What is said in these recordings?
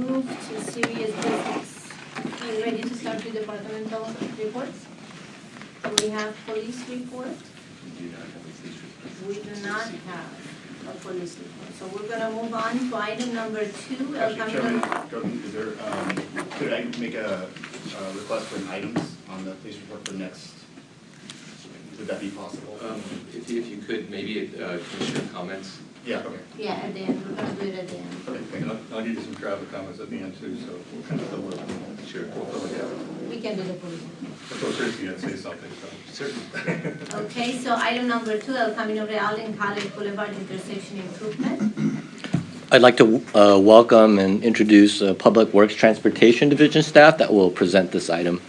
move to serious business. Are you ready to start with departmental reports? Do we have police report? We do not have a police report. So we're going to move on to item number 2. Actually, Chairman, is there, could I make a request for items on the police report for next? Would that be possible? If you could, maybe commissioner comments. Yeah, okay. Yeah, at the end. We're going to do it at the end. Okay, thank you. I'll give you some traffic comments at the end too, so we'll kind of fill it. Sure. We'll fill it out. We can do the police. So Tracy had to say something, so. Certainly. Okay, so item number 2, El Camino Real and College Boulevard intersection improvement. I'd like to welcome and introduce Public Works Transportation Division staff that will present this item.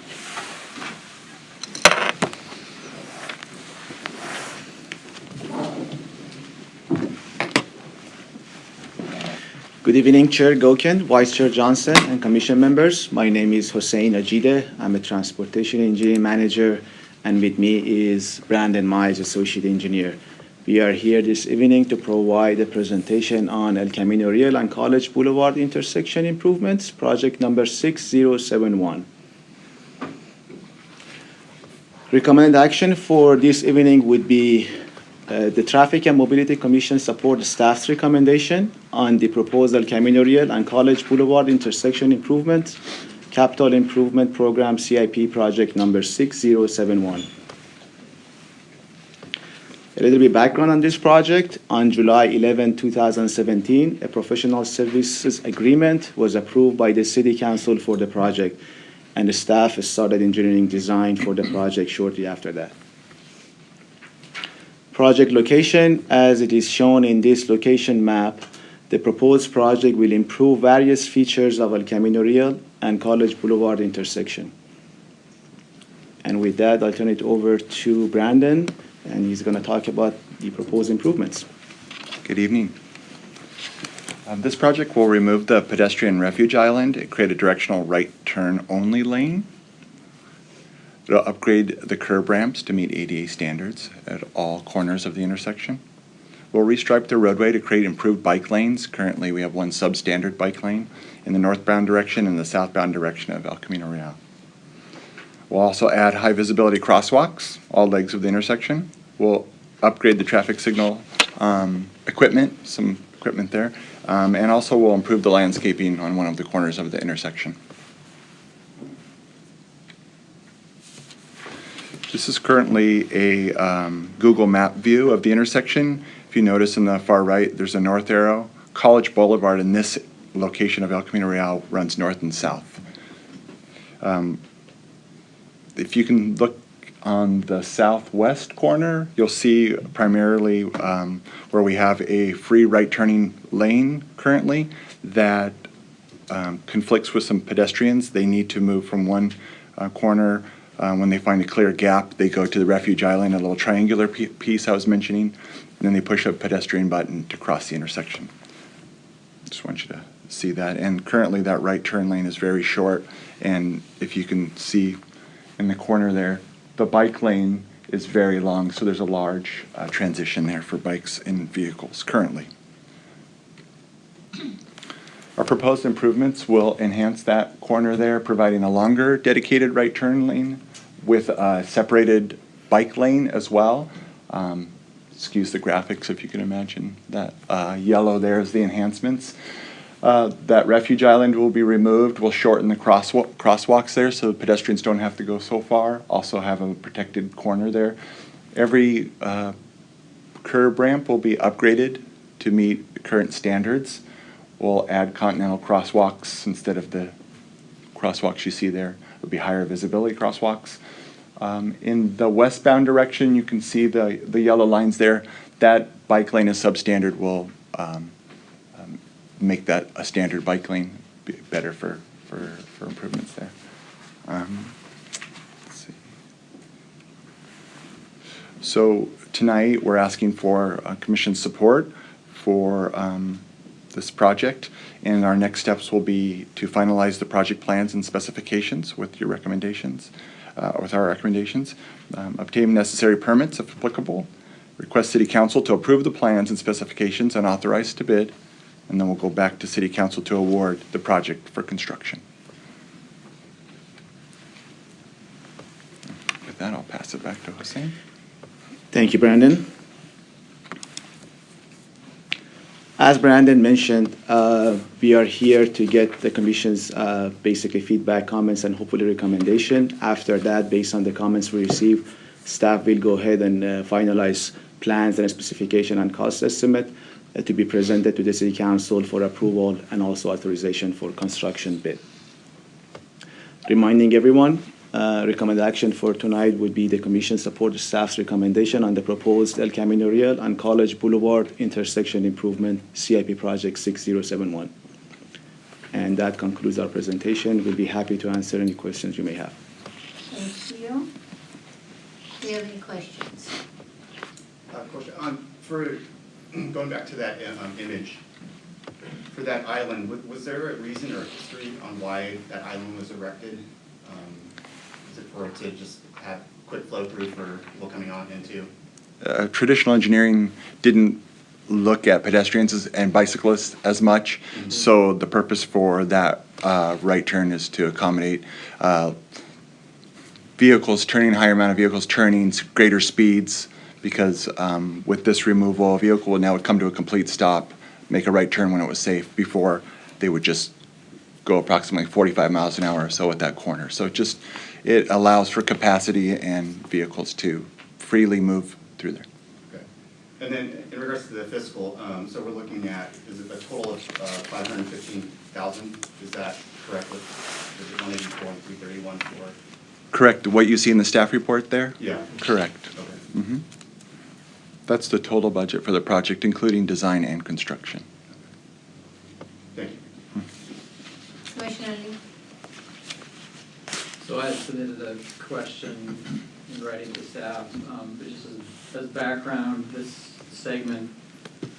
Good evening, Chair Gokin, Vice Chair Johnson, and Commission members. My name is Hossein Ajide. I'm a Transportation Engineering Manager, and with me is Brandon Miles, Associate Engineer. We are here this evening to provide a presentation on El Camino Real and College Boulevard intersection improvements, project number 6071. Recommended action for this evening would be the Traffic and Mobility Commission support staff's recommendation on the proposed El Camino Real and College Boulevard intersection improvement, Capital Improvement Program CIP project number 6071. A little bit background on this project. On July 11, 2017, a professional services agreement was approved by the City Council for the project, and the staff started engineering design for the project shortly after that. Project location, as it is shown in this location map, the proposed project will improve various features of El Camino Real and College Boulevard intersection. And with that, I'll turn it over to Brandon, and he's going to talk about the proposed improvements. Good evening. This project will remove the pedestrian refuge island and create a directional right turn only lane. It'll upgrade the curb ramps to meet ADA standards at all corners of the intersection. We'll restripe the roadway to create improved bike lanes. Currently, we have one substandard bike lane in the northbound direction and the southbound direction of El Camino Real. We'll also add high visibility crosswalks, all legs of the intersection. We'll upgrade the traffic signal equipment, some equipment there, and also we'll improve the landscaping on one of the corners of the intersection. This is currently a Google map view of the intersection. If you notice in the far right, there's a north arrow. College Boulevard in this location of El Camino Real runs north and south. If you can look on the southwest corner, you'll see primarily where we have a free right turning lane currently that conflicts with some pedestrians. They need to move from one corner. When they find a clear gap, they go to the refuge island, a little triangular piece I was mentioning, and then they push a pedestrian button to cross the intersection. Just want you to see that. And currently that right turn lane is very short, and if you can see in the corner there, the bike lane is very long, so there's a large transition there for bikes and vehicles currently. Our proposed improvements will enhance that corner there, providing a longer dedicated right turn lane with a separated bike lane as well. Excuse the graphics if you can imagine that. Yellow there is the enhancements. That refuge island will be removed. We'll shorten the crosswalks there so the pedestrians don't have to go so far. Also have a protected corner there. Every curb ramp will be upgraded to meet current standards. We'll add continental crosswalks instead of the crosswalks you see there. It'll be higher visibility crosswalks. In the westbound direction, you can see the yellow lines there. That bike lane is substandard. Will make that a standard bike lane, be better for improvements there. Let's see. So tonight we're asking for Commission support for this project, and our next steps will be to finalize the project plans and specifications with your recommendations, with our recommendations, obtain necessary permits if applicable, request City Council to approve the plans and specifications and authorize to bid, and then we'll go back to City Council to award the project for construction. With that, I'll pass it back to Hossein. Thank you, Brandon. As Brandon mentioned, we are here to get the commission's basically feedback, comments, and hopefully recommendation. After that, based on the comments we receive, staff will go ahead and finalize plans and specification and cost estimate to be presented to the City Council for approval and also authorization for construction bid. Reminding everyone, recommended action for tonight would be the commission support the staff's recommendation on the proposed El Camino Real and College Boulevard intersection improvement CIP project 6071. And that concludes our presentation. We'll be happy to answer any questions you may have. Thank you. Do you have any questions? Question, for, going back to that image, for that island, was there a reason or history on why that island was erected? Is it for it to just have quick flow through for people coming on into? Traditional engineering didn't look at pedestrians and bicyclists as much, so the purpose for that right turn is to accommodate vehicles turning, higher amount of vehicles turning, greater speeds, because with this removal, a vehicle would now come to a complete stop, make a right turn when it was safe. Before, they would just go approximately 45 miles an hour or so at that corner. So it allows for capacity and vehicles to freely move through there. Okay. And then in regards to the fiscal, so we're looking at, is it a total of 515,000? Is that correct? Is it 184 and 331 for? Correct. What you see in the staff report there? Yeah. Correct. Okay. That's the total budget for the project, including design and construction. Thank you. Commissioner Lee? So I submitted a question in writing to staff, but just as background, this segment,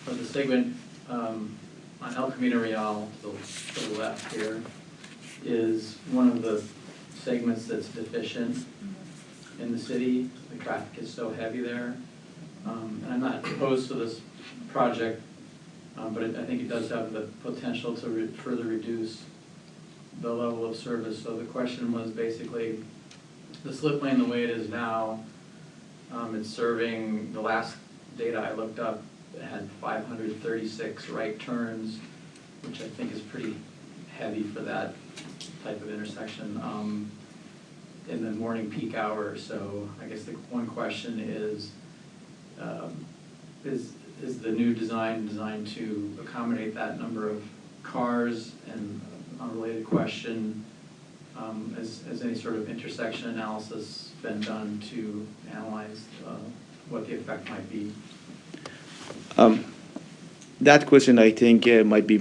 or the segment on El Camino Real to the left here, is one of the segments that's deficient in the city. The traffic is so heavy there. And I'm not opposed to this project, but I think it does have the potential to further reduce the level of service. So the question was basically, the slip lane the way it is now, it's serving, the last data I looked up, it had 536 right turns, which I think is pretty heavy for that type of intersection in the morning peak hour. So I guess the one question is the new design designed to accommodate that number of cars? And unrelated question, has any sort of intersection analysis been done to analyze what the effect might be? That question, I think, might be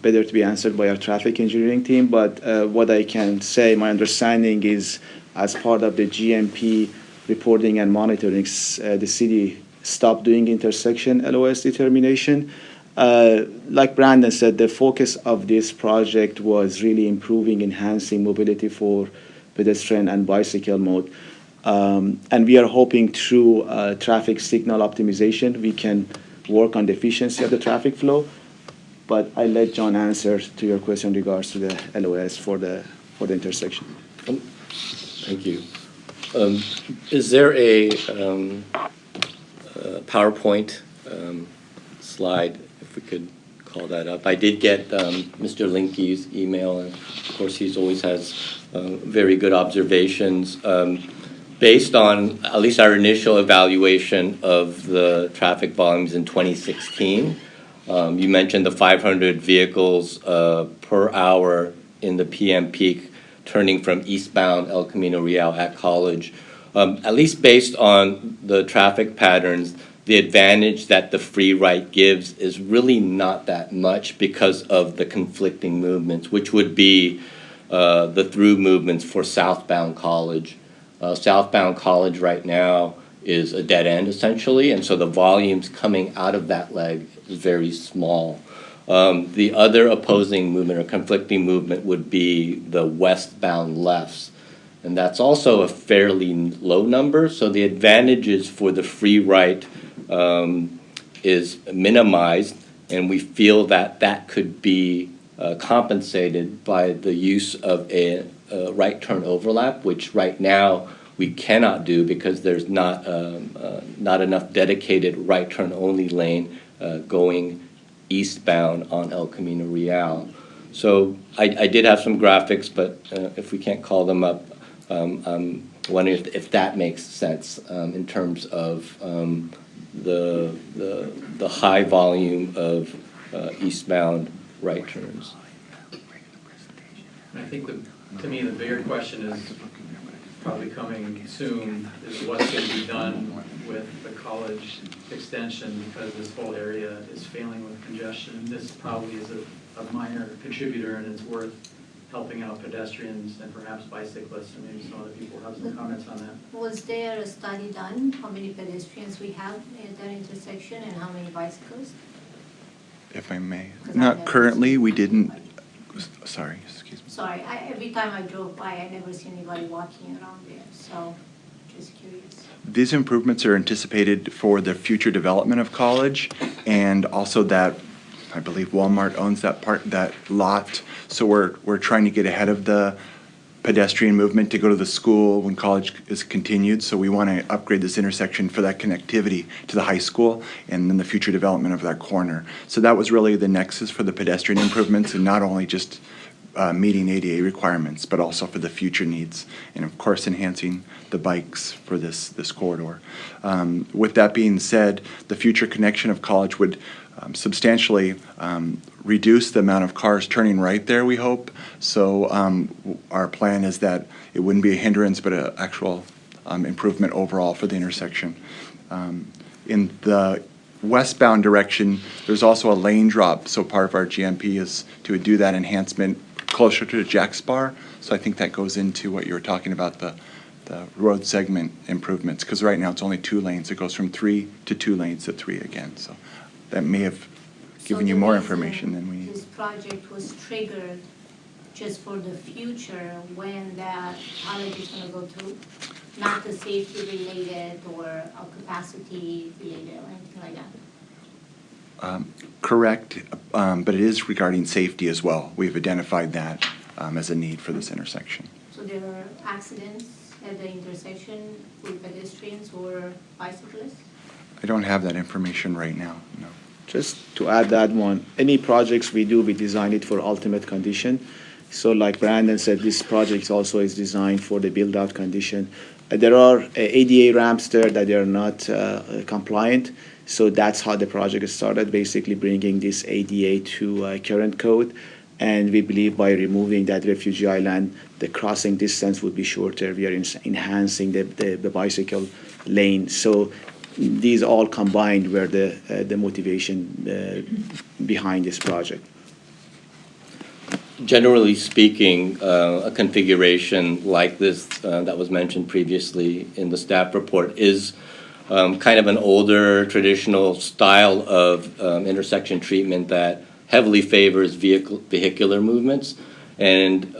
better to be answered by our traffic engineering team, but what I can say, my understanding is, as part of the GMP reporting and monitoring, the city stopped doing intersection LOS determination. Like Brandon said, the focus of this project was really improving, enhancing mobility for pedestrian and bicycle mode. And we are hoping through traffic signal optimization, we can work on the efficiency of the traffic flow. But I'll let John answer to your question in regards to the LOS for the intersection. Thank you. Is there a PowerPoint slide, if we could call that up? I did get Mr. Linky's email, and of course he always has very good observations. Based on at least our initial evaluation of the traffic volumes in 2016, you mentioned the 500 vehicles per hour in the PM peak turning from eastbound El Camino Real at College. At least based on the traffic patterns, the advantage that the free right gives is really not that much because of the conflicting movements, which would be the through movements for southbound College. Southbound College right now is a dead end essentially, and so the volumes coming out of that leg is very small. The other opposing movement or conflicting movement would be the westbound lefts, and that's also a fairly low number, so the advantages for the free right is minimized, and we feel that that could be compensated by the use of a right turn overlap, which right now we cannot do because there's not enough dedicated right turn only lane going eastbound on El Camino Real. So I did have some graphics, but if we can't call them up, I'm wondering if that makes sense in terms of the high volume of eastbound right turns. And I think to me, the bigger question is probably coming soon, is what's going to be done with the college extension, because this whole area is failing with congestion. This probably is a minor contributor, and it's worth helping out pedestrians and perhaps bicyclists, and maybe some other people have some comments on that. Was there a study done, how many pedestrians we have at that intersection and how many bicyclists? If I may. 'Cause I've Not never currently, seen we didn't, anybody. sorry, excuse me. Sorry, every time I drove by, I never see anybody walking around there, so just curious. These improvements are anticipated for the future development of College, and also that, I believe Walmart owns that lot. So we're trying to get ahead of the pedestrian movement to go to the school when College is continued. So we want to upgrade this intersection for that connectivity to the high school and then the future development of that corner. So that was really the nexus for the pedestrian improvements, and not only just meeting ADA requirements, but also for the future needs, and of course enhancing the bikes for this corridor. With that being said, the future connection of College would substantially reduce the amount of cars turning right there, we hope. So our plan is that it wouldn't be a hindrance, but an actual improvement overall for the intersection. In the westbound direction, there's also a lane drop, so part of our GMP is to do that enhancement closer to Jack's Bar. So I think that goes into what you were talking about, the road segment improvements, because right now it's only 2 lanes. It goes from 3 to 2 lanes to 3 again. So that may have given you more information than we. This project was triggered just for the future when that college is going to go through, not the safety related or a capacity related or anything like that. Correct, but it is regarding safety as well. We've identified that as a need for this intersection. So there are accidents at the intersection with pedestrians or bicyclists? I don't have that information right now, no. Just to add that one, any projects we do, we design it for ultimate condition. So like Brandon said, this project also is designed for the build-out condition. There are ADA ramps there that are not compliant, so that's how the project started, basically bringing this ADA to current code. And we believe by removing that refugee island, the crossing distance would be shorter. We are enhancing the bicycle lane. So these all combined were the motivation behind this project. Generally speaking, a configuration like this that was mentioned previously in the staff report is kind of an older traditional style of intersection treatment that heavily favors vehicular movements, and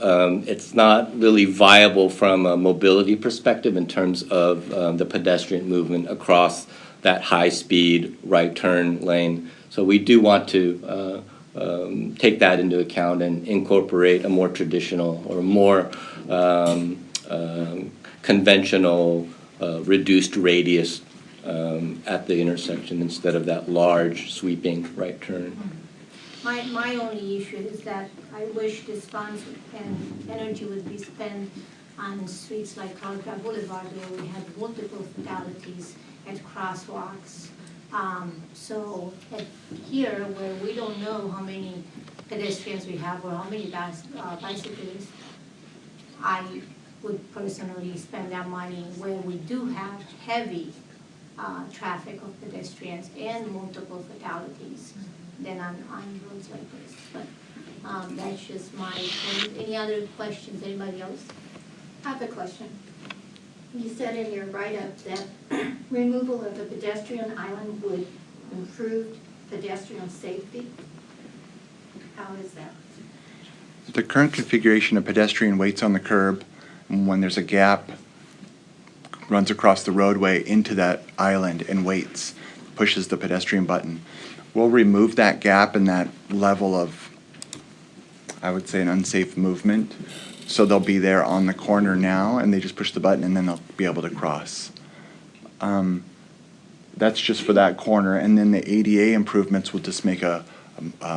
it's not really viable from a mobility perspective in terms of the pedestrian movement across that high-speed right turn lane. So we do want to take that into account and incorporate a more traditional or more conventional reduced radius at the intersection instead of that large sweeping right turn. My only issue is that I wish this funds and energy would be spent on streets like Calca Boulevard where we have multiple fatalities at crosswalks. So here, where we don't know how many pedestrians we have or how many bicyclists, I would personally spend that money where we do have heavy traffic of pedestrians and multiple fatalities than on roads like this. But that's just my point. Any other questions? Anybody else? I have a question. You said in your write-up that removal of the pedestrian island would improve pedestrian safety. How is that? The current configuration of pedestrian waits on the curb, and when there's a gap, runs across the roadway into that island and waits, pushes the pedestrian button. We'll remove that gap and that level of, I would say, an unsafe movement. So they'll be there on the corner now, and they just push the button, and then they'll be able to cross. That's just for that corner, and then the ADA improvements will just make a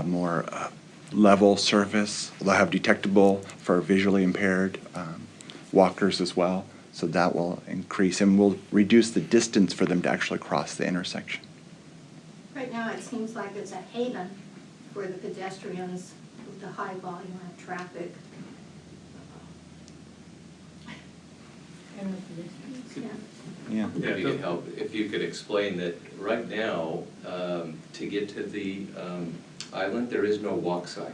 more level surface. They'll have detectable for visually impaired walkers as well, so that will increase, and will reduce the distance for them to actually cross the intersection. Right now, it seems like it's a haven for the pedestrians with the high volume of traffic. And the pedestrians. Yeah. If you could help, if you could explain that right now, to get to the island, there is no walk sign.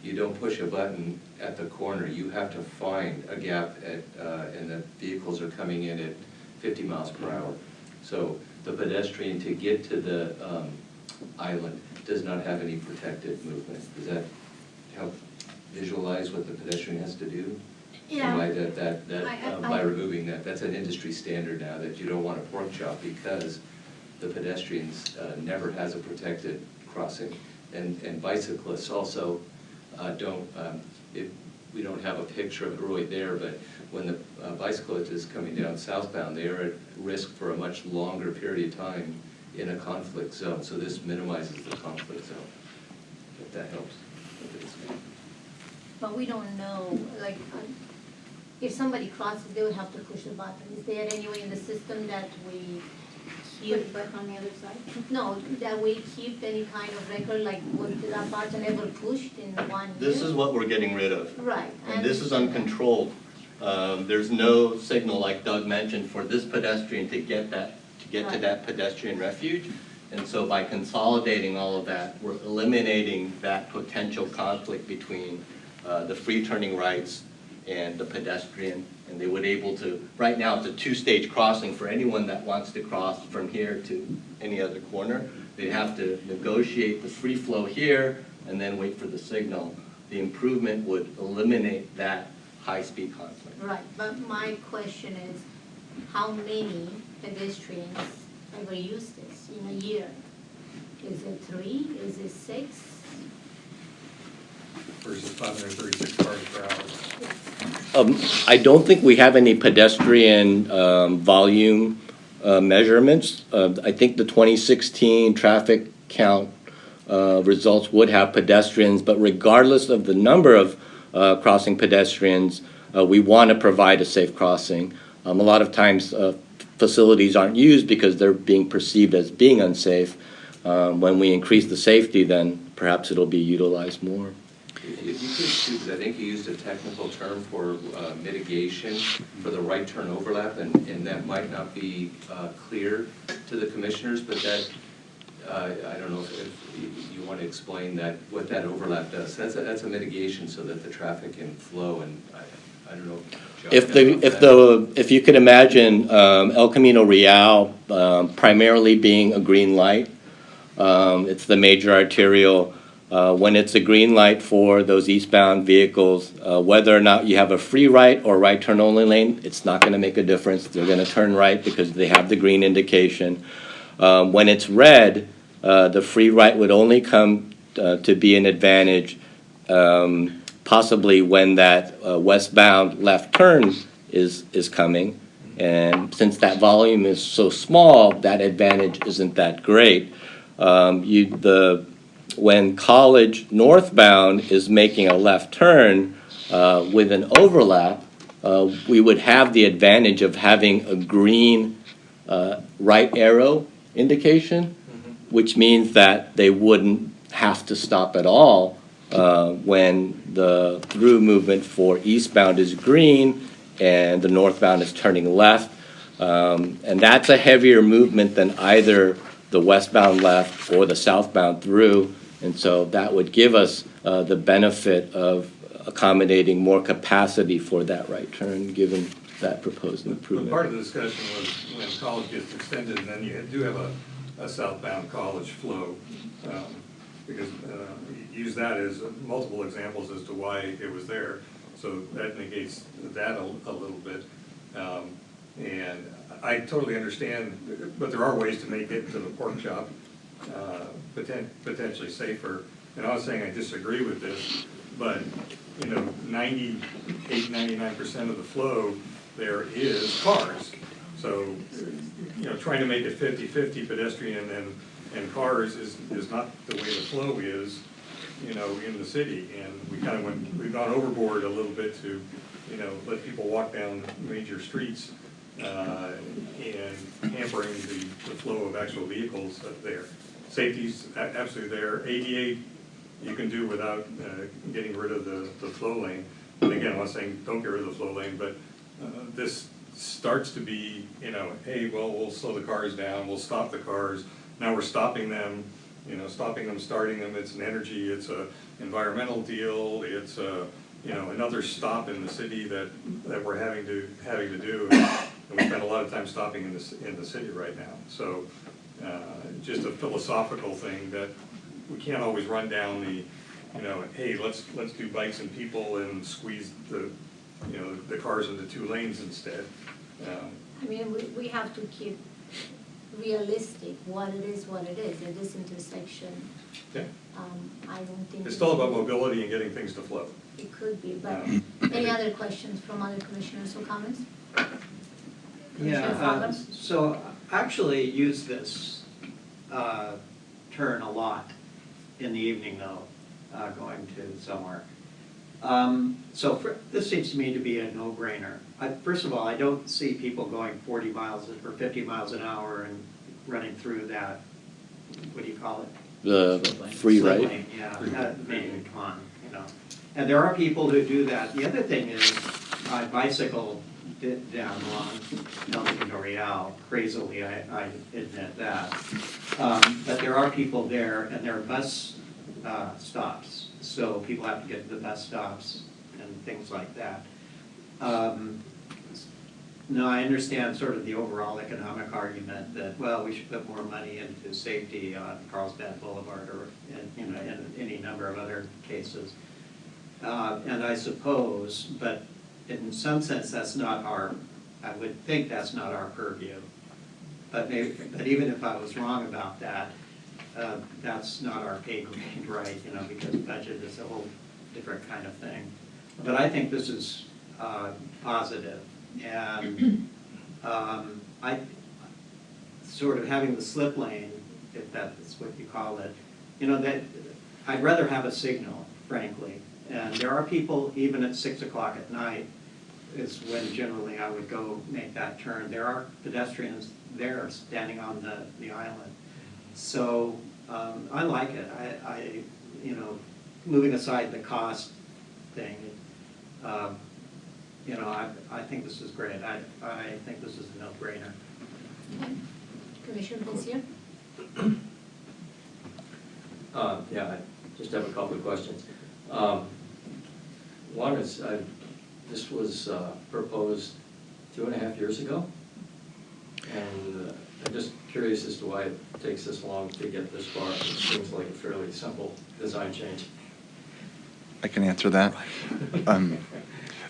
You don't push a button at the corner. You have to find a gap and the vehicles are coming in at 50 miles per hour. So the pedestrian to get to the island does not have any protected movement. Does that help visualize what the pedestrian has to do? Yeah. And by removing that, that's an industry standard now, that you don't want a pork chop because the pedestrians never has a protected crossing. And bicyclists also don't, we don't have a picture of it really there, but when the bicyclist is coming down southbound, they are at risk for a much longer period of time in a conflict zone. So this minimizes the conflict zone, if that helps. But we don't know, like, if somebody crosses, they would have to push the button. Is there any way in the system that we Put keep, the button on the other side. no, that we keep any kind of record, like, was that button ever pushed in 1 year? This is what we're getting rid of. Right. And this is uncontrolled. There's no signal, like Doug mentioned, for this pedestrian to get to Right. that pedestrian refuge. And so by consolidating all of that, we're eliminating that potential conflict between the free turning rights and the pedestrian. And they would able to, right now it's a two-stage crossing for anyone that wants to cross from here to any other corner. They'd have to negotiate the free flow here and then wait for the signal. The improvement would eliminate that high-speed conflict. Right, but my question is, how many pedestrians ever use this in a year? Is it 3? Is it 6? Versus 536 cars per hour. I don't think we have any pedestrian volume measurements. I think the 2016 traffic count results would have pedestrians, but regardless of the number of crossing pedestrians, we want to provide a safe crossing. A lot of times facilities aren't used because they're being perceived as being unsafe. When we increase the safety, then perhaps it'll be utilized more. If you could, because I think you used a technical term for mitigation for the right turn overlap, and that might not be clear to the commissioners, but that, I don't know if you want to explain that, what that overlap does. That's a mitigation so that the traffic can flow, and I don't know. John, If you could imagine El Camino Real primarily being a green light, it's the major arterial. When it's a green light for those eastbound vehicles, whether or not you have a free right or right turn only lane, it's not going to make a difference. They're going to turn right because they have the green indication. When it's red, the free right would only come to be an advantage possibly when that westbound left turn is coming. And since that volume is so small, that advantage isn't that great. When College northbound is making a left turn with an overlap, we would have the advantage of having a green right arrow indication, which means that they wouldn't have to stop at all when the through movement for eastbound is green and the northbound is turning left. And that's a heavier movement than either the westbound left or the southbound through. And so that would give us the benefit of accommodating more capacity for that right turn, given that proposed But improvement. part of the discussion was when college gets extended, and then you do have a southbound college flow, because you use that as multiple examples as to why it was there. So that negates that a little bit. And I totally understand, but there are ways to make it to the pork chop. potentially safer. And I'm not saying I disagree with this, but, 99% of the flow there is cars. So, trying to make it 50-50 pedestrian and cars is not the way the flow is, in the city. And we've gone overboard a little bit to, let people walk down major streets and hampering the flow of actual vehicles there. Safety's absolutely there. ADA you can do without getting rid of the flow lane. And again, I'm not saying don't get rid of the flow lane, but this starts to be, hey, well, we'll slow the cars down, we'll stop the cars. Now we're stopping them, starting them. It's an energy, it's a environmental deal, it's a, another stop in the city that we're having to do. And we spend a lot of time stopping in the city right now. So just a philosophical thing that we can't always run down the, hey, let's do bikes and people and squeeze the cars into 2 lanes instead. I mean, we have to keep realistic what it is at this intersection. Yeah. I don't think. It's still about mobility and getting things to flow. It could be, but any other questions from other commissioners or comments? Commissioner Fowler? So I actually use this turn a lot in the evening though, going to somewhere. This seems to me to be a no-brainer. First of all, I don't see people going 40 miles or 50 miles an hour and running through that, what do you call it? The free Slip ride? lane, yeah, come on, And there are people who do that. The other thing is, I bicycle down along El Camino Real, crazily, I admit that. But there are people there, and there are bus stops, so people have to get to the bus stops and things like that. Now, I understand sort of the overall economic argument that, well, we should put more money into safety on Carlsbad Boulevard or in any number of other cases. And I suppose, but in some sense, that's not I would think that's not our purview. But even if I was wrong about that, that's not our pay grade, right? Because budget is a whole different kind of thing. But I think this is positive. And I sort of having the slip lane, if that's what you call it, that I'd rather have a signal, frankly. And there are people, even at 6 o'clock at night, is when generally I would go make that turn. There are pedestrians there standing on the island. So I like it. I moving aside the cost thing, I think this is great. I think this is a no-brainer. Okay. Commissioner Pensier? Yeah, I just have a couple of questions. One is, this was proposed 2.5 years ago, and I'm just curious as to why it takes this long to get this far. It seems like a fairly simple design change. I can answer that.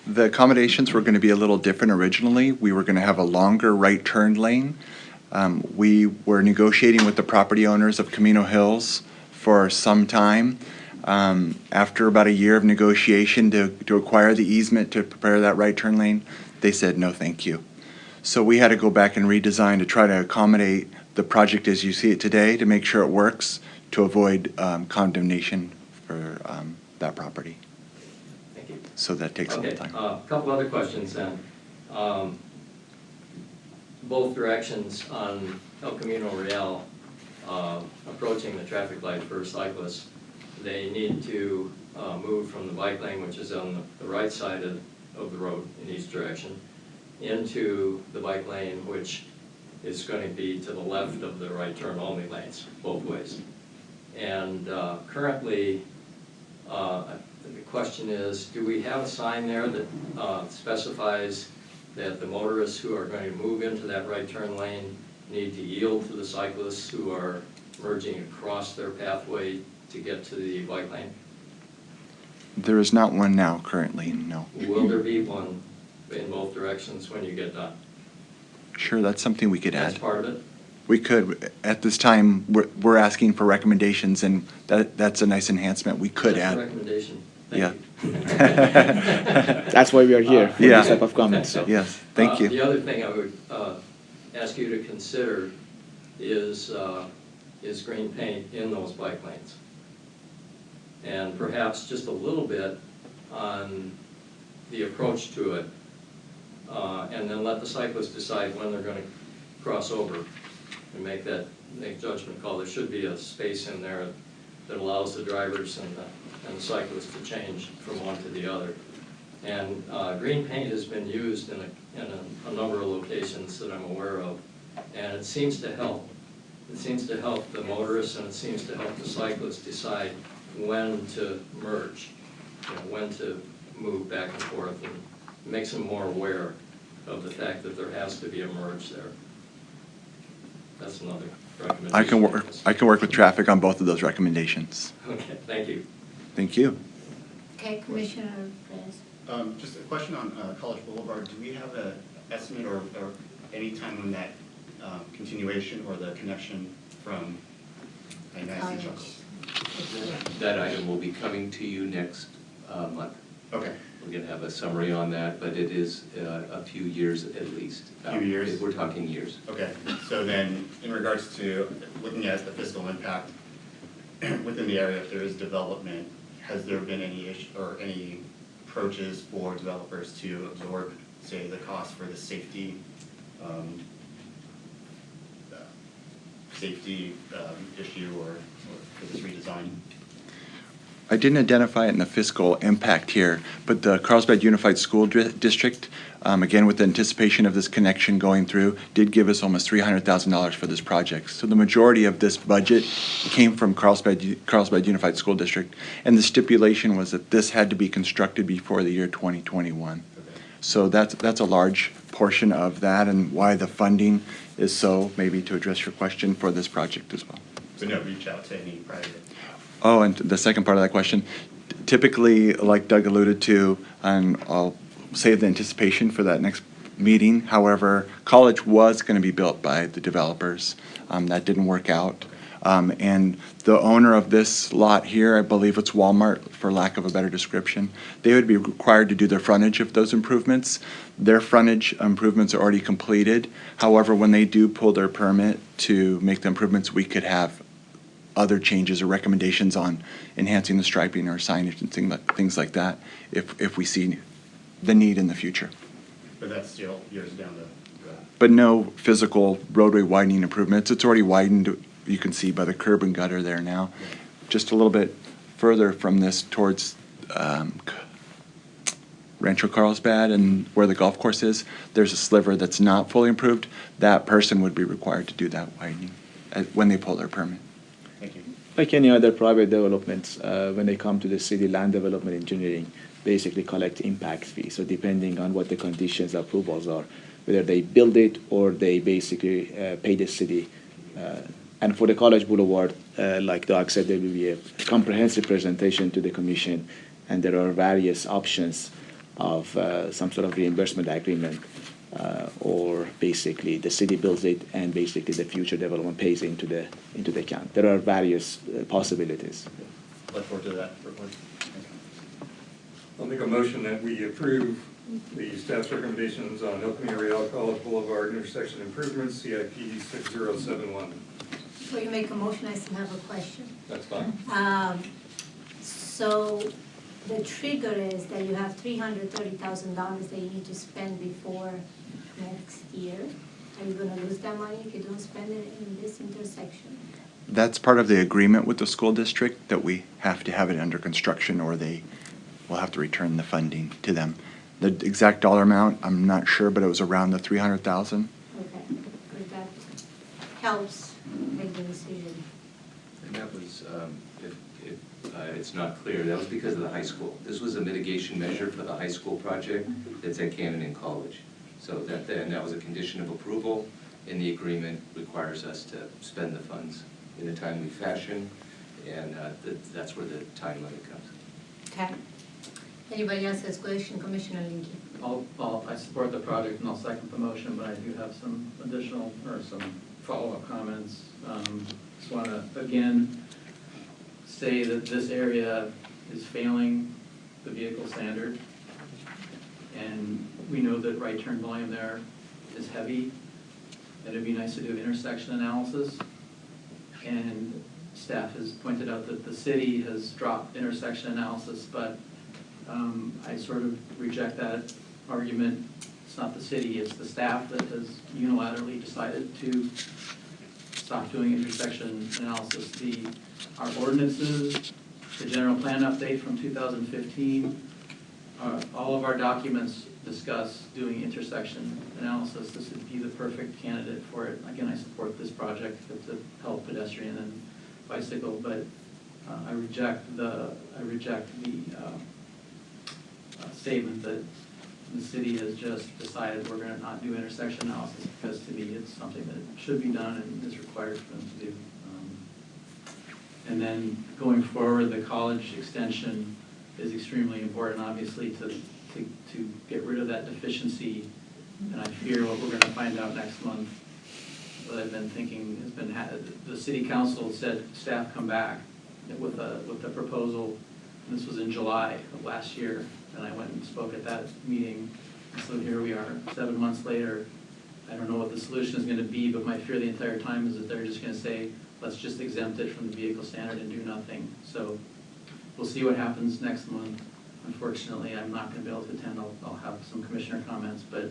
The accommodations were going to be a little different originally. We were going to have a longer right turn lane. We were negotiating with the property owners of Camino Hills for some time. After about a year of negotiation to acquire the easement to prepare that right turn lane, they said no thank you. So we had to go back and redesign to try to accommodate the project as you see it today, to make sure it works, to avoid condemnation for that property. Thank you. So that takes a little time. A couple other questions then. Both directions on El Camino Real, approaching the traffic light for cyclists, they need to move from the bike lane, which is on the right side of the road in each direction, into the bike lane, which is going to be to the left of the right turn only lanes, both ways. And currently, the question is, do we have a sign there that specifies that the motorists who are going to move into that right turn lane need to yield to the cyclists who are merging across their pathway to get to the bike lane? There is not one now currently, no. Will there be one in both directions when you get done? Sure, that's something we could add. That's part of it? We could. At this time, we're asking for recommendations, and that's a nice enhancement we could That's a add. recommendation. Yeah. Thank you. That's why we are here, for Yeah. this type of comments, so. Yes, thank you. The other thing I would ask you to consider is green paint in those bike lanes. And perhaps just a little bit on the approach to it, and then let the cyclists decide when they're going to cross over and make judgment call. There should be a space in there that allows the drivers and the cyclists to change from one to the other. And green paint has been used in a number of locations that I'm aware of, and it seems to help. It seems to help the motorists, and it seems to help the cyclists decide when to merge, when to move back and forth, and makes them more aware of the fact that there has to be a merge there. That's another recommendation. I can work with traffic on both of those recommendations. Okay, thank you. Thank you. Okay, Commissioner Perez. Just a question on College Boulevard. Do we have an estimate or any time on that continuation or the connection from I-90 Chuckles? That item will be coming to you next month. Okay. We're going to have a summary on that, but it is a few years at least. A few years? We're talking years. Okay, so then in regards to looking at the fiscal impact within the area, if there is development, has there been any issue or any approaches for developers to absorb, say, the cost for the safety issue or for this redesign? I didn't identify it in the fiscal impact here, but the Carlsbad Unified School District, again, with the anticipation of this connection going through, did give us almost $300,000 for this project. So the majority of this budget came from Carlsbad Unified School District, and the stipulation was that this had to be constructed before the year 2021. So that's a large portion of that, and why the funding is so, maybe to address your question, for this project as well. So no reach out to any private? Oh, and the second part of that question, typically, like Doug alluded to, and I'll save the anticipation for that next meeting. However, college was going to be built by the developers. That didn't work out. And the owner of this lot here, I believe it's Walmart, for lack of a better description, they would be required to do their frontage of those improvements. Their frontage improvements are already completed. However, when they do pull their permit to make the improvements, we could have other changes or recommendations on enhancing the striping or signage and things like that if we see the need in the future. But that's still years down the road. But no physical roadway widening improvements. It's already widened, you can see by the curb and gutter there now. Just a little bit further from this towards Rancho Carlsbad and where the golf course is, there's a sliver that's not fully improved. That person would be required to do that widening when they pull their permit. Thank you. Like any other private developments, when they come to the city, land development engineering basically collect impact fees. So depending on what the conditions, approvals are, whether they build it or they basically pay the city. And for the College Boulevard, like Doug said, there will be a comprehensive presentation to the commission, and there are various options of some sort of reimbursement agreement, or basically the city builds it and basically the future development pays into the account. There are various possibilities. Look forward to that report. I'll make a motion that we approve the staff's recommendations on El Camino Real College Boulevard intersection improvements, CIP 6071. Before you make a motion, I still have a question. That's fine. So the trigger is that you have $330,000 that you need to spend before next year. Are you gonna lose that money if you don't spend it in this intersection? That's part of the agreement with the school district, that we have to have it under construction or they will have to return the funding to them. The exact dollar amount, I'm not sure, but it was around the $300,000. Okay, because that helps make the decision. And that was, if it's not clear, that was because of the high school. This was a mitigation measure for the high school project that's at Camino College. So that was a condition of approval, and the agreement requires us to spend the funds in a timely fashion, and that's where the time limit comes. Okay. Anybody else has question? Commissioner Linky. I support the project and I'll second the motion, but I do have some additional or some follow-up comments. Just want to, again, say that this area is failing the vehicle standard. And we know that right turn volume there is heavy. And it'd be nice to do intersection analysis. And staff has pointed out that the city has dropped intersection analysis, but I sort of reject that argument. It's not the city, it's the staff that has unilaterally decided to stop doing intersection analysis. Our ordinances, the general plan update from 2015, all of our documents discuss doing intersection analysis. This would be the perfect candidate for it. Again, I support this project to help pedestrian and bicycle, but I reject the statement that the city has just decided we're going to not do intersection analysis, because to me it's something that should be done and is required for them to do. And then going forward, the college extension is extremely important, obviously, to get rid of that deficiency. And I fear what we're going to find out next month, what I've been thinking has been, the city council said staff come back with a proposal. And this was in July of last year, and I went and spoke at that meeting. So here we are, 7 months later. I don't know what the solution is going to be, but my fear the entire time is that they're just going to say, let's just exempt it from the vehicle standard and do nothing. So we'll see what happens next month. Unfortunately, I'm not going to be able to attend. I'll have some commissioner comments, but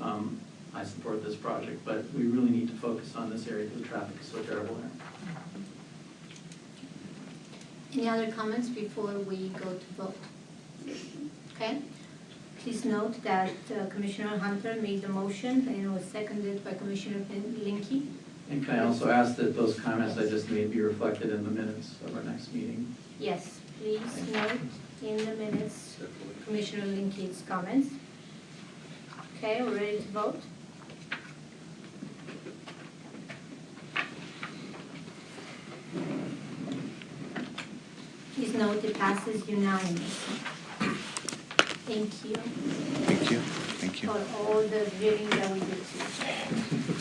I support this project. But we really need to focus on this area because the traffic is so terrible there. Any other comments before we go to vote? Okay. Please note that Commissioner Hunter made the motion and it was seconded by Commissioner Linke. And can I also ask that those comments I just made be reflected in the minutes of our next meeting? Yes, please note in the minutes Commissioner Linke's comments. Okay, we're ready to vote? Please note it passes unanimously. Thank you Thank you. Thank you. for all the drilling that we did today.